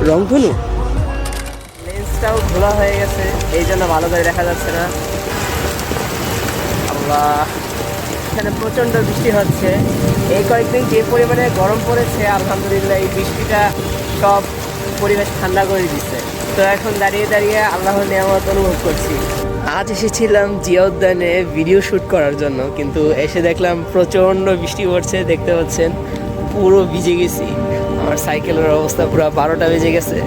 রংধনু লেন্সটাও খোলা হয়ে গেছে, এই জন্য ভালো করে দেখা যাচ্ছে না। আল্লাহ, এখানে প্রচণ্ড বৃষ্টি হচ্ছে। এই কয়েকদিন যে পরিমাণে গরম পড়েছে, আলহামদুলিল্লাহ এই বৃষ্টিটা সব পরিবেশ ঠান্ডা করে দিচ্ছে। তো এখন দাঁড়িয়ে দাঁড়িয়ে আল্লাহর নিয়ামত অনুভব করছি। আজ এসেছিলাম জিয়া উদ্যানে ভিডিও শ্যুট করার জন্য, কিন্তু এসে দেখলাম প্রচণ্ড বৃষ্টি পড়ছে। দেখতে পাচ্ছেন পুরো ভিজে গেছি। আমার সাইকেলের অবস্থা পুরো 12টা বেজে গেছে।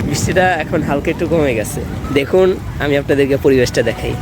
বৃষ্টিটা এখন হালকা একটু কমে গেছে। দেখুন, আমি আপনাদেরকে পরিবেশটা দেখাই।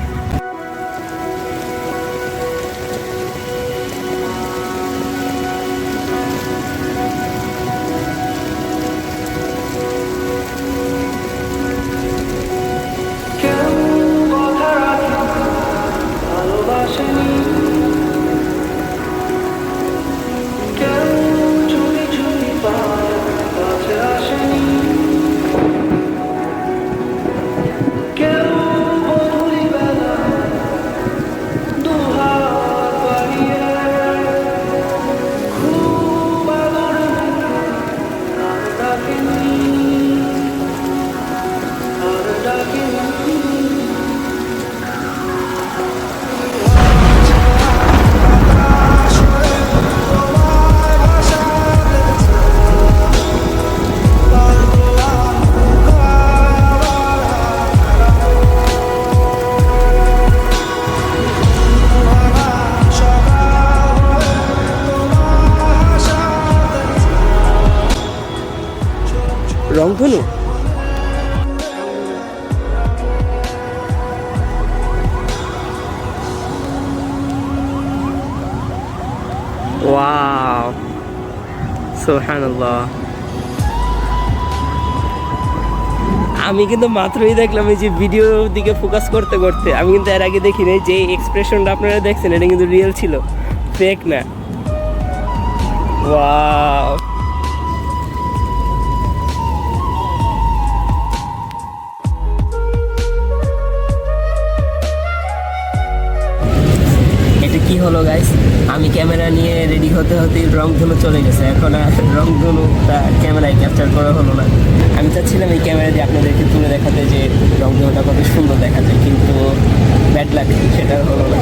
রংধনু ওয়াও, সুবহানাল্লাহ। আমি কিন্তু মাত্রই দেখলাম এই যে ভিডিওর দিকে ফোকাস করতে করতে, আমি কিন্তু এর আগে দেখিনি যে এক্সপ্রেশনটা আপনারা দেখছেন, এটা কিন্তু রিয়েল ছিল, ফেক না। ওয়াও, এটা কি হলো গাইস, আমি ক্যামেরা নিয়ে রেডি হতে হতেই রংধনু চলে গেছে। এখন আর রংধনুটা ক্যামেরায় ক্যাপচার করা হলো না। আমি চাচ্ছিলাম এই ক্যামেরা দিয়ে আপনাদেরকে তুলে দেখাতে যে রংধনুটা কত সুন্দর দেখা যায়, কিন্তু ব্যাড লাগ, সেটা হলো না।